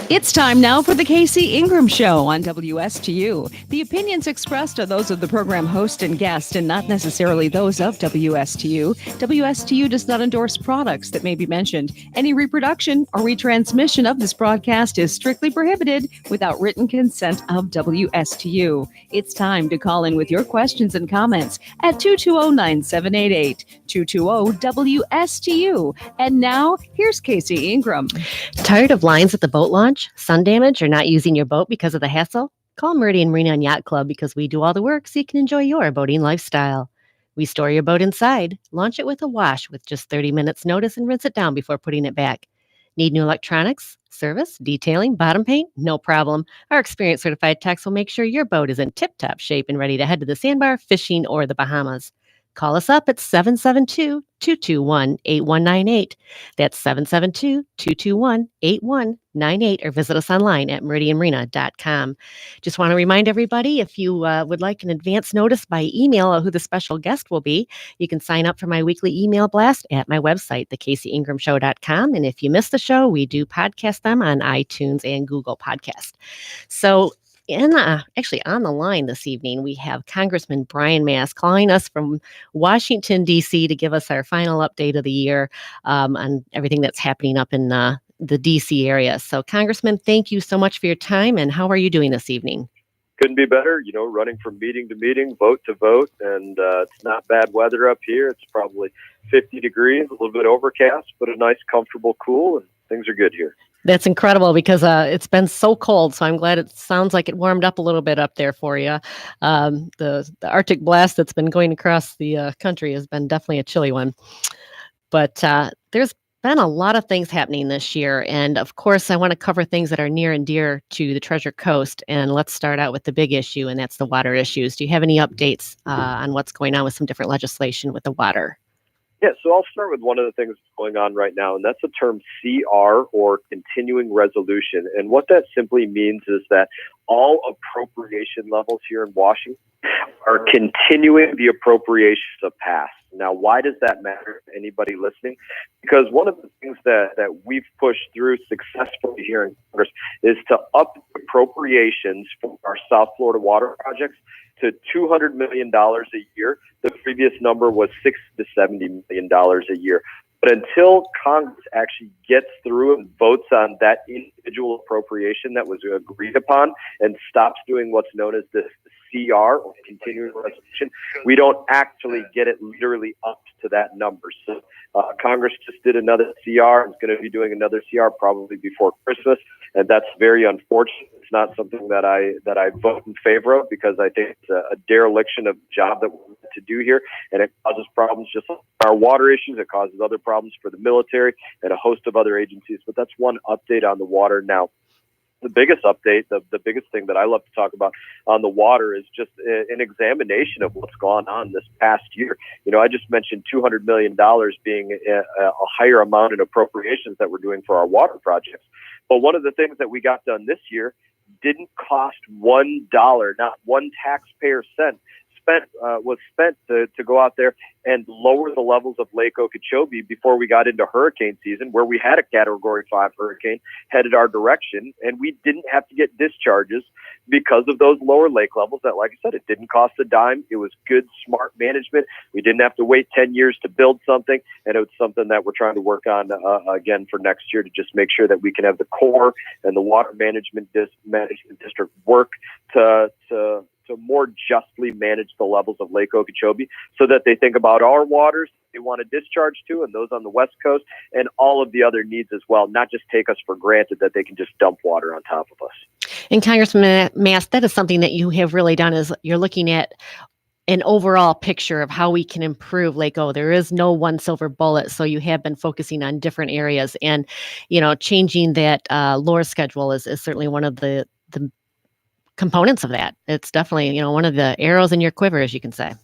It's time now for the KC Ingram Show on WSTU. The opinions expressed are those of the program host and guest and not necessarily those of WSTU. WSTU does not endorse products that may be mentioned. Any reproduction or retransmission of this broadcast is strictly prohibited without written consent of WSTU. It's time to call in with your questions and comments at 220-9788, 220-WSTU. And now, here's KC Ingram. Tired of lines at the boat launch, sun damage, or not using your boat because of the hassle? Call Meridian Marina and Yacht Club because we do all the work so you can enjoy your boating lifestyle. We store your boat inside, launch it with a wash with just 30 minutes notice, and rinse it down before putting it back. Need new electronics, service, detailing, bottom paint? No problem. Our experienced certified techs will make sure your boat is in tip-top shape and ready to head to the sandbar, fishing, or the Bahamas. Call us up at 772-221-8198. That's 772-221-8198, or visit us online at meridianmarina.com. Just want to remind everybody, if you would like an advance notice by email of who the special guest will be, you can sign up for my weekly email blast at my website, thekcingramshow.com. And if you miss the show, we do podcast them on iTunes and Google Podcast. So actually on the line this evening, we have Congressman Brian Mast calling us from Washington, D.C. to give us our final update of the year on everything that's happening up in the D.C. area. So, Congressman, thank you so much for your time, and how are you doing this evening? Couldn't be better, running from meeting to meeting, vote to vote, and it's not bad weather up here. It's probably 50 degrees, a little bit overcast, but a nice, comfortable cool, and things are good here. That's incredible because it's been so cold. So I'm glad it sounds like it warmed up a little bit up there for you. The Arctic blast that's been going across the country has been definitely a chilly one. But there's been a lot of things happening this year. And of course, I want to cover things that are near and dear to the Treasure Coast. And let's start out with the big issue, and that's the water issues. Do you have any updates on what's going on with some different legislation with the water? Yeah, so I'll start with one of the things that's going on right now, and that's the term CR, or continuing resolution. And what that simply means is that all appropriation levels here in Washington are continuing the appropriations of past. Now, why does that matter to anybody listening? Because one of the things that we've pushed through successfully here in Congress is to up appropriations for our South Florida water projects to $200 million a year. The previous number was $60 to $70 million a year. But until Congress actually gets through and votes on that individual appropriation that was agreed upon and stops doing what's known as the CR, or continuing resolution, we don't actually get it literally up to that number. So Congress just did another CR and is going to be doing another CR probably before Christmas, and that's very unfortunate. It's not something that I vote in favor of, because I think it's a dereliction of the job that we're meant to do here, and it causes problems just like our water issues. It causes other problems for the military and a host of other agencies. But that's one update on the water. Now, the biggest update, the biggest thing that I love to talk about on the water is just an examination of what's gone on this past year. I just mentioned $200 million being a higher amount in appropriations that we're doing for our water projects. But one of the things that we got done this year didn't cost $1, not one taxpayer cent was spent to go out there and lower the levels of Lake Okeechobee before we got into hurricane season, where we had a Category 5 hurricane headed our direction, and we didn't have to get discharges because of those lower lake levels. That, like I said, it didn't cost a dime. It was good, smart management. We didn't have to wait 10 years to build something, and it was something that we're trying to work on again for next year, to just make sure that we can have the Corps and the Water Management District work to more justly manage the levels of Lake Okeechobee, so that they think about our waters they want to discharge to, and those on the West Coast, and all of the other needs as well, not just take us for granted that they can just dump water on top of us. And Congressman Mast, that is something that you have really done, is you're looking at an overall picture of how we can improve Lake O. There is no one silver bullet, so you have been focusing on different areas, and changing that lure schedule is certainly one of the components of that. It's definitely, one of the arrows in your quiver, as you can say.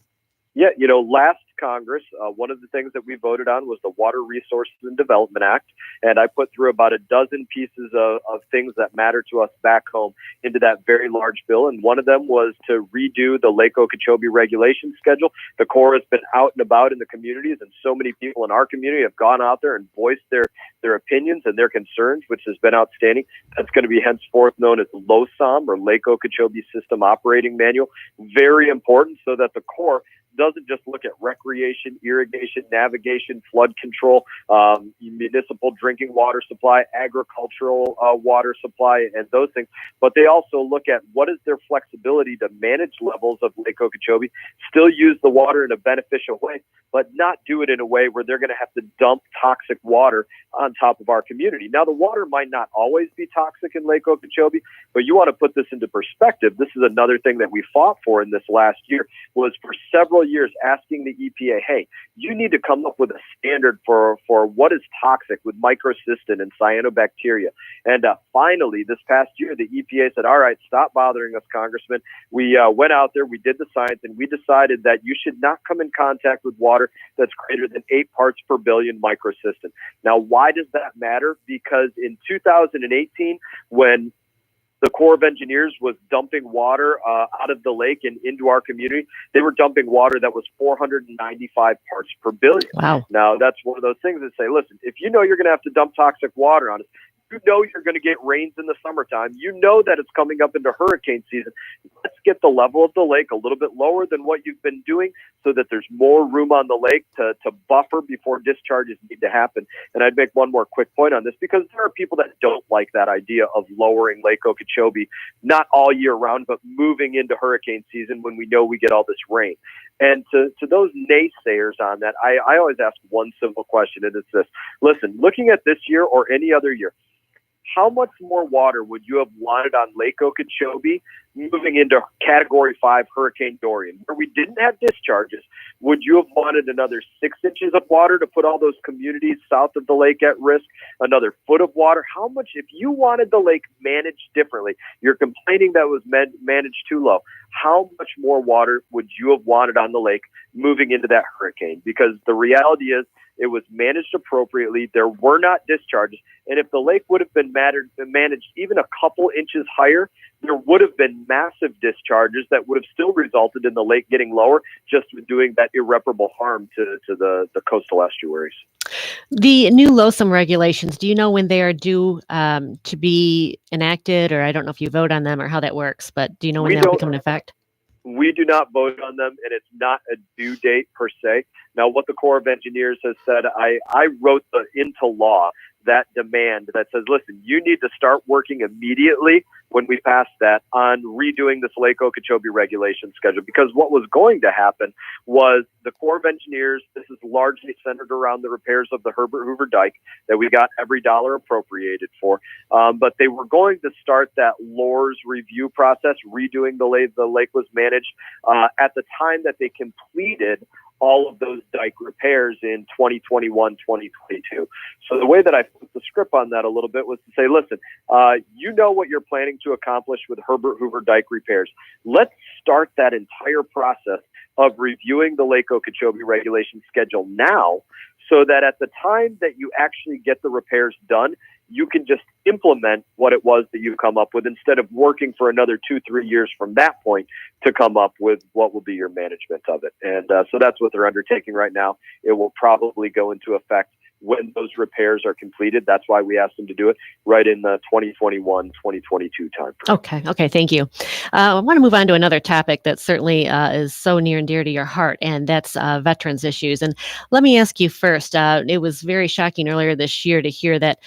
Yeah, last Congress, one of the things that we voted on was the Water Resources and Development Act. And I put through about a dozen pieces of things that matter to us back home into that very large bill. And one of them was to redo the Lake Okeechobee regulation schedule. The Corps has been out and about in the communities, and so many people in our community have gone out there and voiced their opinions and their concerns, which has been outstanding. That's going to be henceforth known as LOSOM, or Lake Okeechobee System Operating Manual. Very important, so that the Corps doesn't just look at recreation, irrigation, navigation, flood control, municipal drinking water supply, agricultural water supply, and those things, but they also look at what is their flexibility to manage levels of Lake Okeechobee, still use the water in a beneficial way, but not do it in a way where they're going to have to dump toxic water on top of our community. Now, the water might not always be toxic in Lake Okeechobee, but you want to put this into perspective. This is another thing that we fought for in this last year, was for several years asking the EPA, hey, you need to come up with a standard for what is toxic with microcystin and cyanobacteria. And finally, this past year, the EPA said, all right, stop bothering us, Congressman. We went out there, we did the science, and we decided that you should not come in contact with water that's greater than 8 parts per billion microcystin. Now, why does that matter? Because in 2018, when the Corps of Engineers was dumping water out of the lake and into our community, they were dumping water that was 495 parts per billion. Wow. Now, that's one of those things that say, listen, if you know you're going to have to dump toxic water on us, you know you're going to get rains in the summertime, you know that it's coming up into hurricane season, let's get the level of the lake a little bit lower than what you've been doing so that there's more room on the lake to buffer before discharges need to happen. And I'd make one more quick point on this, because there are people that don't like that idea of lowering Lake Okeechobee, not all year round, but moving into hurricane season when we know we get all this rain. And to those naysayers on that, I always ask one simple question, and it's this. Listen, looking at this year or any other year, how much more water would you have wanted on Lake Okeechobee moving into Category 5 Hurricane Dorian, where we didn't have discharges? Would you have wanted another 6 inches of water to put all those communities south of the lake at risk? Another foot of water? How much, if you wanted the lake managed differently, you're complaining that was managed too low, how much more water would you have wanted on the lake moving into that hurricane? Because the reality is, it was managed appropriately. There were not discharges. And if the lake would have been managed even a couple inches higher, there would have been massive discharges that would have still resulted in the lake getting lower, just with doing that irreparable harm to the coastal estuaries. The new LOSOM regulations, do you know when they are due to be enacted? Or I don't know if you vote on them or how that works, but do you know when they'll become in effect? We do not vote on them, and it's not a due date per se. Now, what the Corps of Engineers has said, I wrote into law that demand that says, listen, you need to start working immediately when we pass that on redoing this Lake Okeechobee regulation schedule. Because what was going to happen was the Corps of Engineers, this is largely centered around the repairs of the Herbert Hoover Dike that we got every dollar appropriated for. But they were going to start that LORS review process, redoing the lake was managed at the time that they completed all of those dike repairs in 2021, 2022. So the way that I put the script on that a little bit was to say, listen, you know what you're planning to accomplish with Herbert Hoover dike repairs. Let's start that entire process of reviewing the Lake Okeechobee regulation schedule now, so that at the time that you actually get the repairs done, you can just implement what it was that you come up with, instead of working for another 2-3 years from that point to come up with what will be your management of it. And so that's what they're undertaking right now. It will probably go into effect when those repairs are completed. That's why we asked them to do it right in the 2021, 2022 time frame. Okay, thank you. I want to move on to another topic that certainly is so near and dear to your heart, and that's veterans issues. And let me ask you first, it was very shocking earlier this year to hear that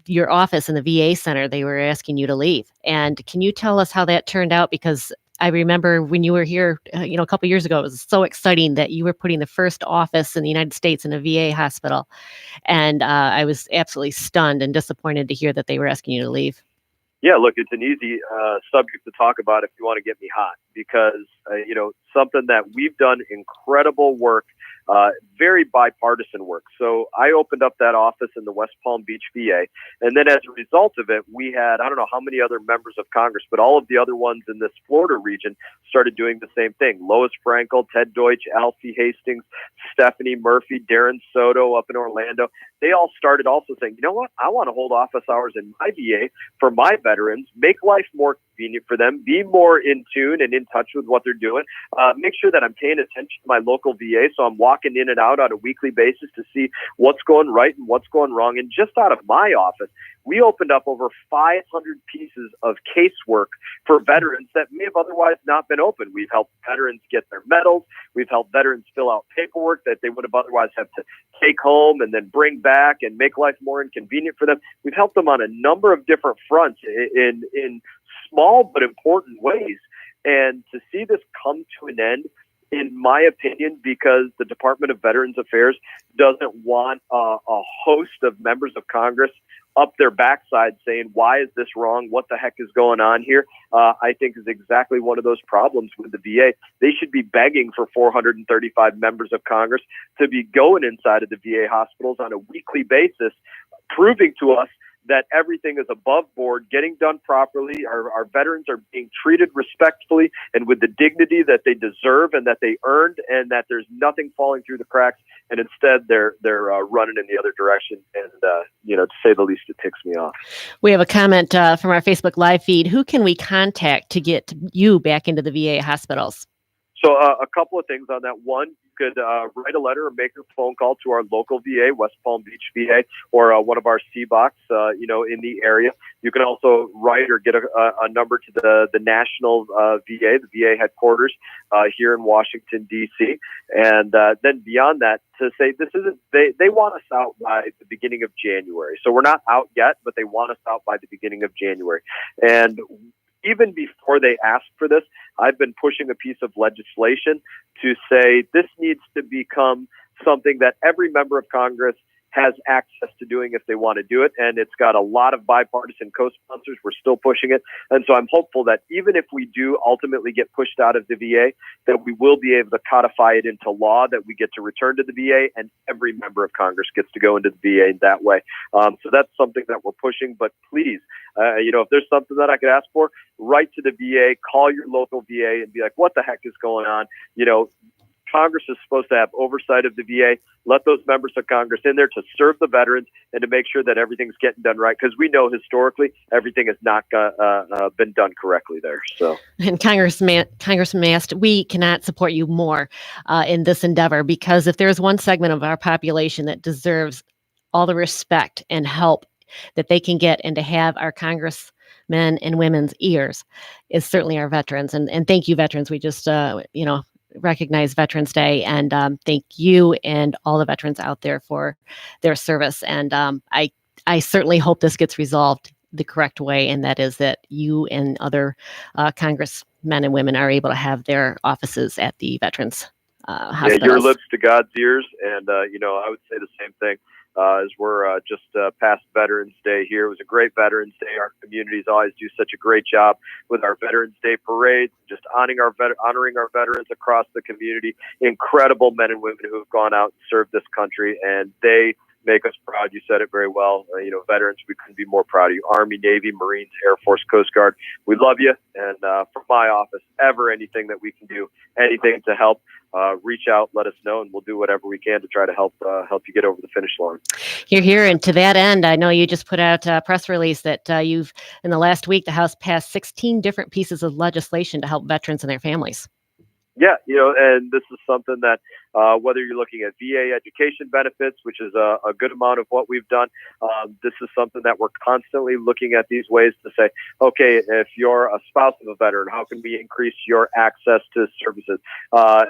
your office in the VA center, they were asking you to leave. And can you tell us how that turned out? Because I remember when you were here, a couple years ago, it was so exciting that you were putting the first office in the United States in a VA hospital. And I was absolutely stunned and disappointed to hear that they were asking you to leave. Yeah, look, it's an easy subject to talk about if you want to get me hot, because, something that we've done incredible work very bipartisan work. So I opened up that office in the West Palm Beach VA. And then as a result of it, we had, I don't know how many other members of Congress, but all of the other ones in this Florida region started doing the same thing. Lois Frankel, Ted Deutsch, Alfie Hastings, Stephanie Murphy, Darren Soto up in Orlando. They all started also saying, you know what, I want to hold office hours in my VA for my veterans, make life more convenient for them, be more in tune and in touch with what they're doing, make sure that I'm paying attention to my local VA, so I'm walking in and out on a weekly basis to see what's going right and what's going wrong. And just out of my office, we opened up over 500 pieces of casework for veterans that may have otherwise not been open. We've helped veterans get their medals. We've helped veterans fill out paperwork that they would have otherwise had to take home and then bring back and make life more inconvenient for them. We've helped them on a number of different fronts in small but important ways. And to see this come to an end, in my opinion, because the Department of Veterans Affairs doesn't want a host of members of Congress up their backside saying, why is this wrong? What the heck is going on here? I think is exactly one of those problems with the VA. They should be begging for 435 members of Congress to be going inside of the VA hospitals on a weekly basis, proving to us that everything is above board, getting done properly. Our veterans are being treated respectfully and with the dignity that they deserve and that they earned, and that there's nothing falling through the cracks. And instead, they're running in the other direction. And to say the least, it ticks me off. We have a comment from our Facebook Live feed. Who can we contact to get you back into the VA hospitals? So a couple of things on that. One, you could write a letter or make a phone call to our local VA, West Palm Beach VA, or one of our CBOCs, in the area. You can also write or get a number to the national VA, the VA headquarters here in Washington, D.C. And then beyond that, to say this isn't, they want us out by the beginning of January. So we're not out yet, but they want us out by the beginning of January. And even before they asked for this, I've been pushing a piece of legislation to say this needs to become something that every member of Congress has access to doing if they want to do it. And it's got a lot of bipartisan co-sponsors. We're still pushing it. And so I'm hopeful that even if we do ultimately get pushed out of the VA, that we will be able to codify it into law, that we get to return to the VA and every member of Congress gets to go into the VA in that way. So that's something that we're pushing. But please, if there's something that I could ask for, write to the VA, call your local VA and be like, what the heck is going on? Congress is supposed to have oversight of the VA. Let those members of Congress in there to serve the veterans and to make sure that everything's getting done right. Because we know historically everything has not been done correctly there. So, and Congressman Mast, we cannot support you more in this endeavor, because if there's one segment of our population that deserves all the respect and help that they can get, and to have our congressmen and women's ears, is certainly our veterans. And thank you, veterans. We just recognize Veterans Day, and thank you and all the veterans out there for their service. And I certainly hope this gets resolved the correct way, and that is that you and other congressmen and women are able to have their offices at the veterans hospitals. Yeah, your lips to God's ears. And I would say the same thing. As we're just past Veterans Day here. It was a great Veterans Day. Our communities always do such a great job with our Veterans Day parades, just honoring our veterans across the community. Incredible men and women who have gone out and served this country, and they make us proud. You said it very well. Veterans, we couldn't be more proud of you. Army, Navy, Marines, Air Force, Coast Guard. We love you. And from my office, anything that we can do, anything to help, reach out, let us know, and we'll do whatever we can to try to help you get over the finish line. You're here. And to that end, I know you just put out a press release that in the last week, the House passed 16 different pieces of legislation to help veterans and their families. Yeah, and this is something that whether you're looking at VA education benefits, which is a good amount of what we've done, this is something that we're constantly looking at these ways to say, okay, if you're a spouse of a veteran, how can we increase your access to services?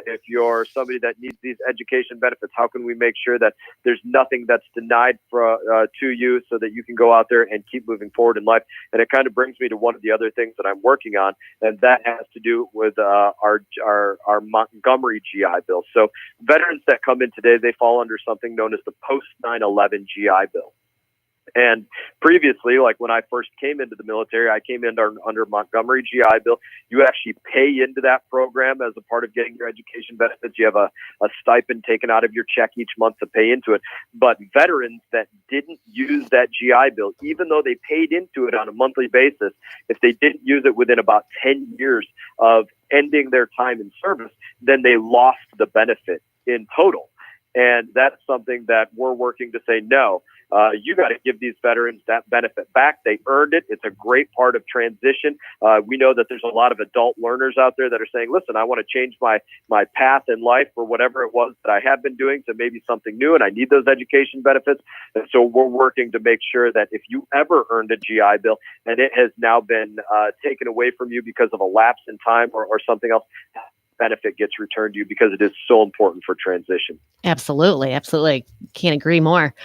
If you're somebody that needs these education benefits, how can we make sure that there's nothing that's denied to you so that you can go out there and keep moving forward in life? And it kind of brings me to one of the other things that I'm working on, and that has to do with our Montgomery GI Bill. So veterans that come in today, they fall under something known as the Post-911 GI Bill. And previously, like when I first came into the military, I came in under Montgomery GI Bill. You actually pay into that program as a part of getting your education benefits. You have a stipend taken out of your check each month to pay into it. But veterans that didn't use that GI Bill, even though they paid into it on a monthly basis, if they didn't use it within about 10 years of ending their time in service, then they lost the benefit in total. And that's something that we're working to say, no, you got to give these veterans that benefit back. They earned it. It's a great part of transition. We know that there's a lot of adult learners out there that are saying, listen, I want to change my path in life or whatever it was that I have been doing to maybe something new, and I need those education benefits. And so we're working to make sure that if you ever earned a GI Bill and it has now been taken away from you because of a lapse in time or something else, benefit gets returned to you, because it is so important for transition. Absolutely. Can't agree more.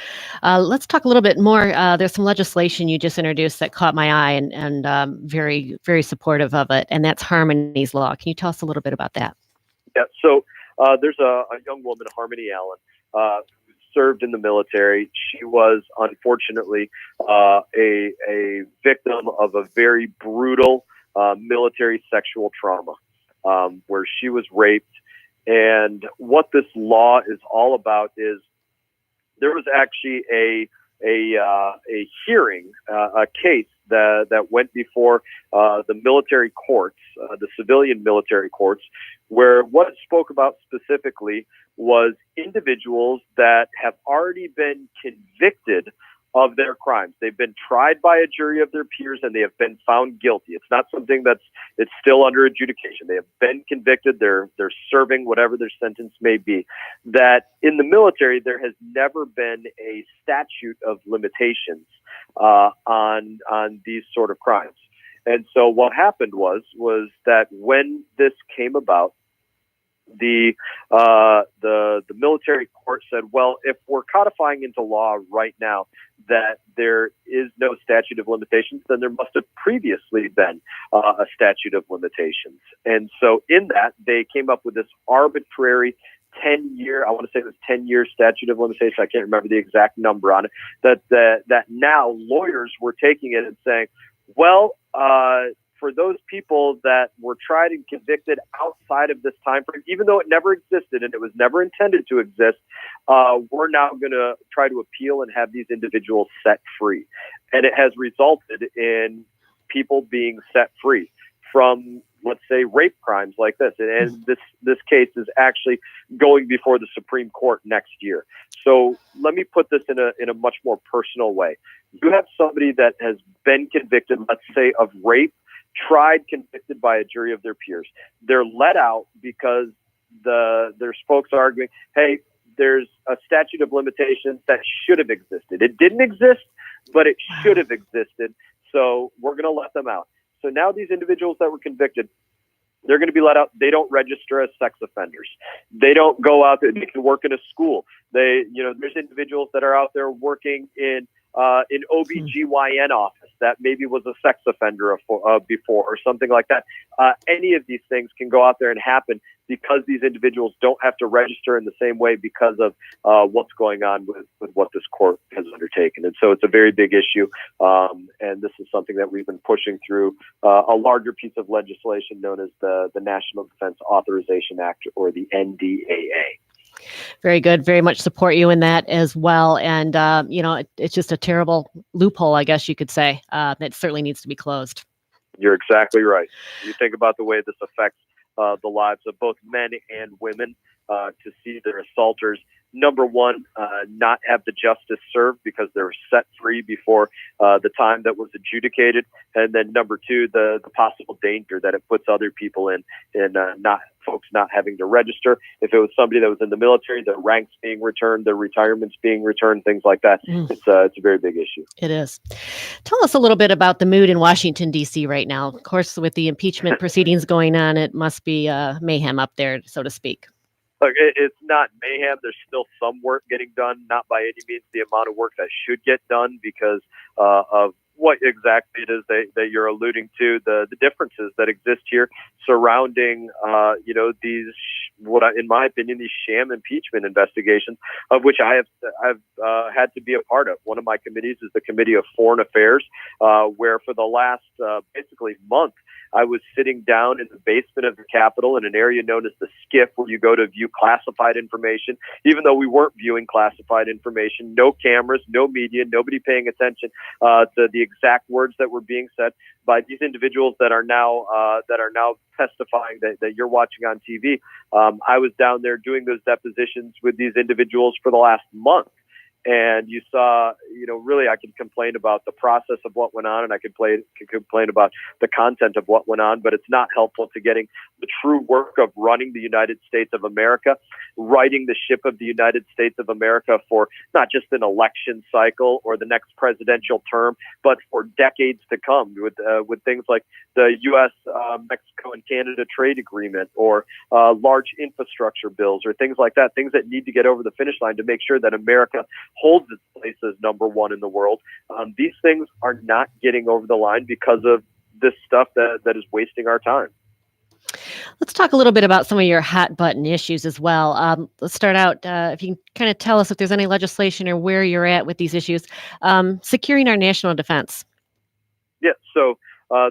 Let's talk a little bit more. There's some legislation you just introduced that caught my eye and very, very supportive of it. And that's Harmony's Law. Can you tell us a little bit about that? Yeah. So there's a young woman, Harmony Allen, who served in the military. She was unfortunately a victim of a very brutal military sexual trauma. Where she was raped. And what this law is all about is there was actually a hearing, a case that went before the military courts, the civilian military courts, where what it spoke about specifically was individuals that have already been convicted of their crimes. They've been tried by a jury of their peers and they have been found guilty. It's not something it's still under adjudication. They have been convicted. They're serving whatever their sentence may be. That in the military, there has never been a statute of limitations on these sort of crimes. And so what happened was that when this came about, the military court said, well, if we're codifying into law right now that there is no statute of limitations, then there must have previously been a statute of limitations. And so in that, they came up with this arbitrary 10-year, I want to say it was 10-year statute of limitations. I can't remember the exact number on it, that now lawyers were taking it and saying, well, for those people that were tried and convicted outside of this time frame, even though it never existed and it was never intended to exist, we're now going to try to appeal and have these individuals set free. And it has resulted in people being set free from, let's say, rape crimes like this. And this case is actually going before the Supreme Court next year. So let me put this in a much more personal way. You have somebody that has been convicted, let's say, of rape, tried, convicted by a jury of their peers. They're let out because there's folks arguing, hey, there's a statute of limitations that should have existed. It didn't exist, but it should have existed. So we're going to let them out. So now these individuals that were convicted, they're going to be let out. They don't register as sex offenders. They don't go out there. They can work in a school. There's individuals that are out there working in OBGYN office that maybe was a sex offender before or something like that. Any of these things can go out there and happen because these individuals don't have to register in the same way because of what's going on with what this court has undertaken. And so it's a very big issue. And this is something that we've been pushing through a larger piece of legislation known as the National Defense Authorization Act, or the NDAA. Very good. Very much support you in that as well. And, it's just a terrible loophole, I guess you could say, that certainly needs to be closed. You're exactly right. You think about the way this affects the lives of both men and women, to see their assaulters, number one, not have the justice served because they were set free before the time that was adjudicated. And then number two, the possible danger that it puts other people in folks not having to register. If it was somebody that was in the military, their ranks being returned, their retirements being returned, things like that. It's a very big issue. It is. Tell us a little bit about the mood in Washington, D.C. right now. Of course, with the impeachment proceedings going on, it must be mayhem up there, so to speak. Look, it's not mayhem. There's still some work getting done, not by any means the amount of work that should get done because of what exactly it is that you're alluding to, the differences that exist here surrounding, these, in my opinion, these sham impeachment investigations, of which I've had to be a part of. One of my committees is the Committee of Foreign Affairs, where for the last basically month, I was sitting down in the basement of the Capitol in an area known as the SCIF, where you go to view classified information, even though we weren't viewing classified information. No cameras, no media, nobody paying attention to the exact words that were being said by these individuals that are now testifying that you're watching on TV. I was down there doing those depositions with these individuals for the last month. And you saw, really, I could complain about the process of what went on, and I could complain about the content of what went on, but it's not helpful to getting the true work of running the United States of America, righting the ship of the United States of America for not just an election cycle or the next presidential term, but for decades to come with things like the U.S., Mexico, and Canada trade agreement, or large infrastructure bills, or things like that, things that need to get over the finish line to make sure that America holds its place as number one in the world. These things are not getting over the line because of this stuff that is wasting our time. Let's talk a little bit about some of your hot button issues as well. Let's start out, if you can kind of tell us if there's any legislation or where you're at with these issues. Securing our national defense. Yeah, so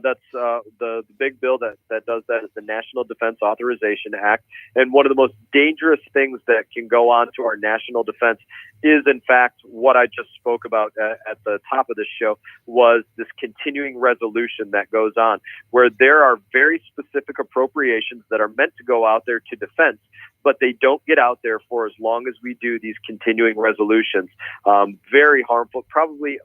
that's the big bill that does that is the National Defense Authorization Act. And one of the most dangerous things that can go on to our national defense is, in fact, what I just spoke about at the top of this show, was this continuing resolution that goes on, where there are very specific appropriations that are meant to go out there to defense, but they don't get out there for as long as we do these continuing resolutions. Very harmful. Probably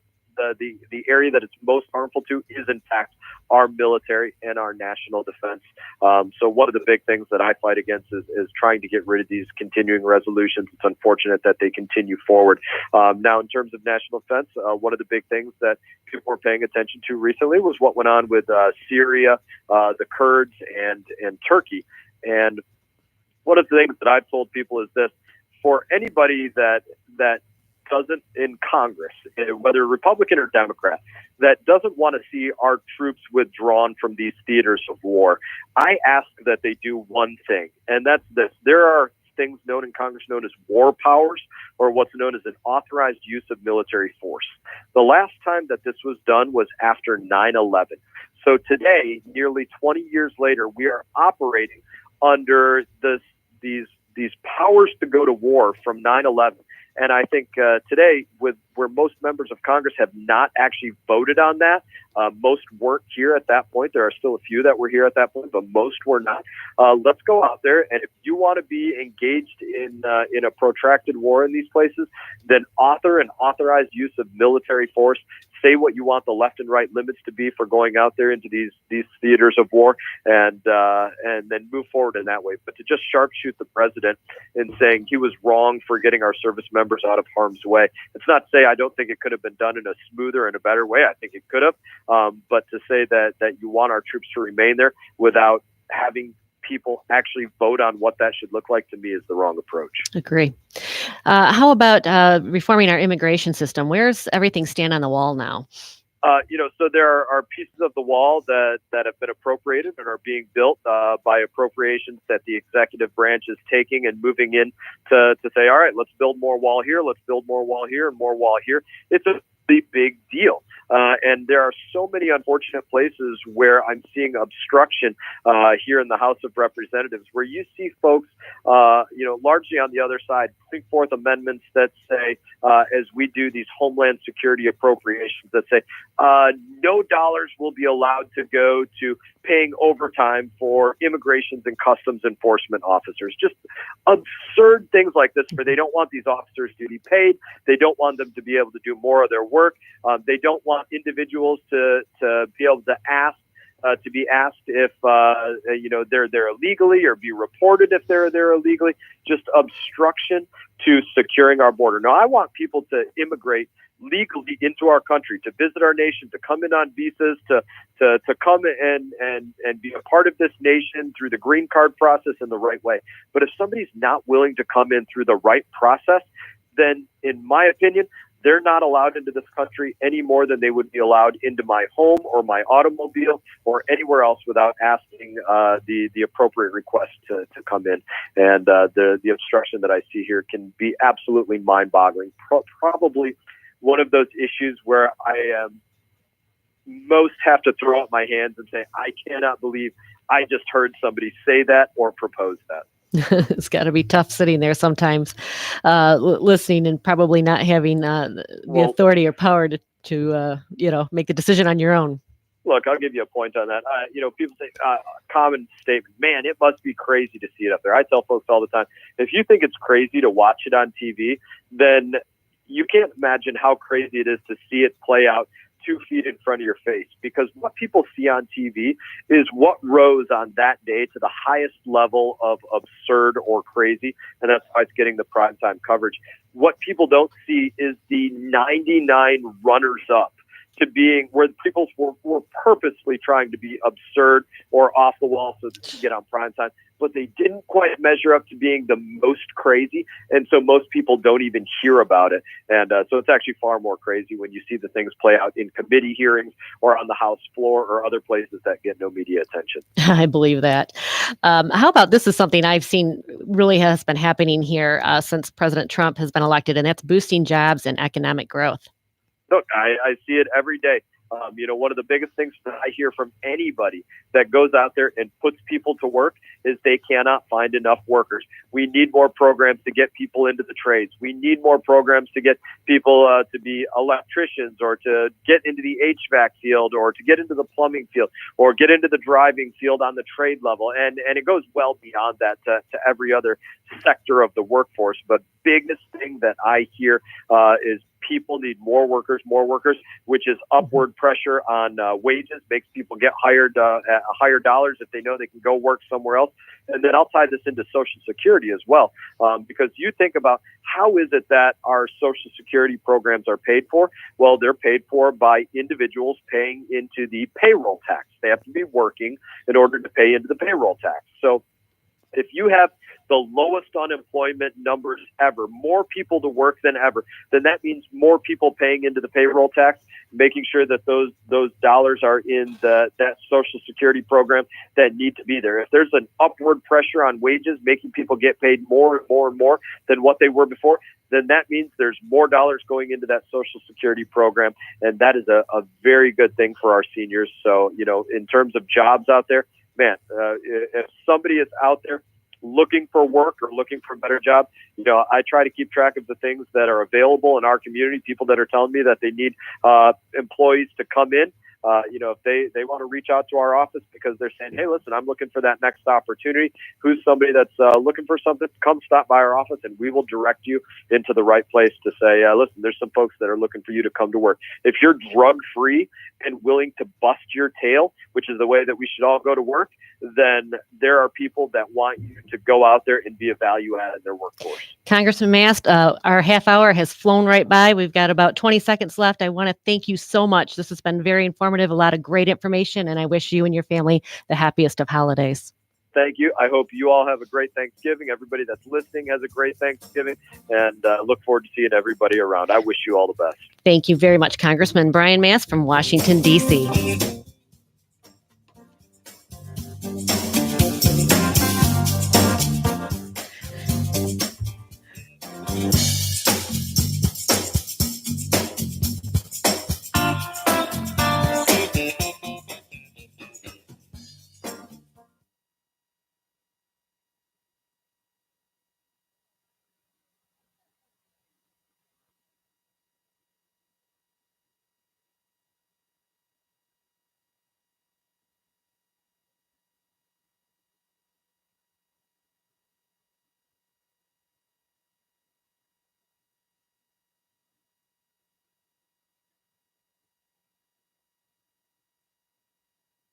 the area that it's most harmful to is, in fact, our military and our national defense. So one of the big things that I fight against is trying to get rid of these continuing resolutions. It's unfortunate that they continue forward. Now, in terms of national defense, one of the big things that people were paying attention to recently was what went on with Syria, the Kurds, and Turkey. And one of the things that I've told people is this: for anybody that doesn't in Congress, whether Republican or Democrat, that doesn't want to see our troops withdrawn from these theaters of war, I ask that they do one thing, and that's this. There are things known in Congress known as war powers, or what's known as an authorized use of military force. The last time that this was done was after 9/11. So today, nearly 20 years later, we are operating under these powers to go to war from 9/11. And I think today, where most members of Congress have not actually voted on that, most weren't here at that point. There are still a few that were here at that point, but most were not. Let's go out there, and if you want to be engaged in a protracted war in these places, then author an authorized use of military force. Say what you want the left and right limits to be for going out there into these theaters of war, and then move forward in that way. But to just sharpshoot the president in saying he was wrong for getting our service members out of harm's way, it's not to say I don't think it could have been done in a smoother and a better way. I think it could have. But to say that you want our troops to remain there without having people actually vote on what that should look like, to me, is the wrong approach. Agree. How about reforming our immigration system? Where's everything stand on the wall now? So there are pieces of the wall that have been appropriated and are being built by appropriations that the executive branch is taking and moving in to say, all right, let's build more wall here, let's build more wall here, and more wall here. It's a big deal. And there are so many unfortunate places where I'm seeing obstruction here in the House of Representatives, where you see folks, largely on the other side, putting forth amendments that say, as we do these Homeland Security appropriations, that say no dollars will be allowed to go to paying overtime for immigrations and customs enforcement officers. Just absurd things like this, where they don't want these officers to be paid. They don't want them to be able to do more of their work. They don't want individuals to be able to ask, to be asked if they're there illegally, or be reported if they're there illegally. Just obstruction to securing our border. Now, I want people to immigrate legally into our country, to visit our nation, to come in on visas, to come and be a part of this nation through the green card process in the right way. But if somebody's not willing to come in through the right process, then, in my opinion, they're not allowed into this country any more than they would be allowed into my home or my automobile or anywhere else without asking the appropriate request to come in. And the obstruction that I see here can be absolutely mind-boggling. Probably one of those issues where I most have to throw up my hands and say, I cannot believe I just heard somebody say that or propose that. It's got to be tough sitting there sometimes, listening and probably not having the authority or power to make the decision on your own. Look, I'll give you a point on that. People say, common statement, man, it must be crazy to see it up there. I tell folks all the time, if you think it's crazy to watch it on TV, then you can't imagine how crazy it is to see it play out 2 feet in front of your face, because what people see on TV is what rose on that day to the highest level of absurd or crazy, and that's why it's getting the primetime coverage. What people don't see is the 99 runners-up to being where people were purposely trying to be absurd or off the wall so to get on primetime, but they didn't quite measure up to being the most crazy, and so most people don't even hear about it. And so it's actually far more crazy when you see the things play out in committee hearings or on the House floor or other places that get no media attention. I believe that. How about this is something I've seen really has been happening here since President Trump has been elected, and that's boosting jobs and economic growth. Look, I see it every day. One of the biggest things that I hear from anybody that goes out there and puts people to work is they cannot find enough workers. We need more programs to get people into the trades. We need more programs to get people to be electricians or to get into the HVAC field or to get into the plumbing field or get into the driving field on the trade level. And it goes well beyond that to every other sector of the workforce. But biggest thing that I hear is people need more workers, which is upward pressure on wages, makes people get hired at higher dollars if they know they can go work somewhere else. And then I'll tie this into Social Security as well, because you think about how is it that our Social Security programs are paid for? Well, they're paid for by individuals paying into the payroll tax. They have to be working in order to pay into the payroll tax. So if you have the lowest unemployment numbers ever, more people to work than ever, then that means more people paying into the payroll tax, making sure that those dollars are in that Social Security program that need to be there. If there's an upward pressure on wages, making people get paid more and more and more than what they were before, then that means there's more dollars going into that Social Security program. And that is a very good thing for our seniors. So, in terms of jobs out there, man, if somebody is out there looking for work or looking for a better job, I try to keep track of the things that are available in our community, people that are telling me that they need employees to come in. If they want to reach out to our office because they're saying, hey, listen, I'm looking for that next opportunity. Who's somebody that's looking for something? Come stop by our office and we will direct you into the right place to say, listen, there's some folks that are looking for you to come to work. If you're drug-free and willing to bust your tail, which is the way that we should all go to work, then there are people that want you to go out there and be a value add in their workforce. Congressman Mast, our half hour has flown right by. We've got about 20 seconds left. I want to thank you so much. This has been very informative, a lot of great information, and I wish you and your family the happiest of holidays. Thank you. I hope you all have a great Thanksgiving. Everybody that's listening has a great Thanksgiving, and look forward to seeing everybody around. I wish you all the best. Thank you very much, Congressman Brian Mast from Washington, D.C.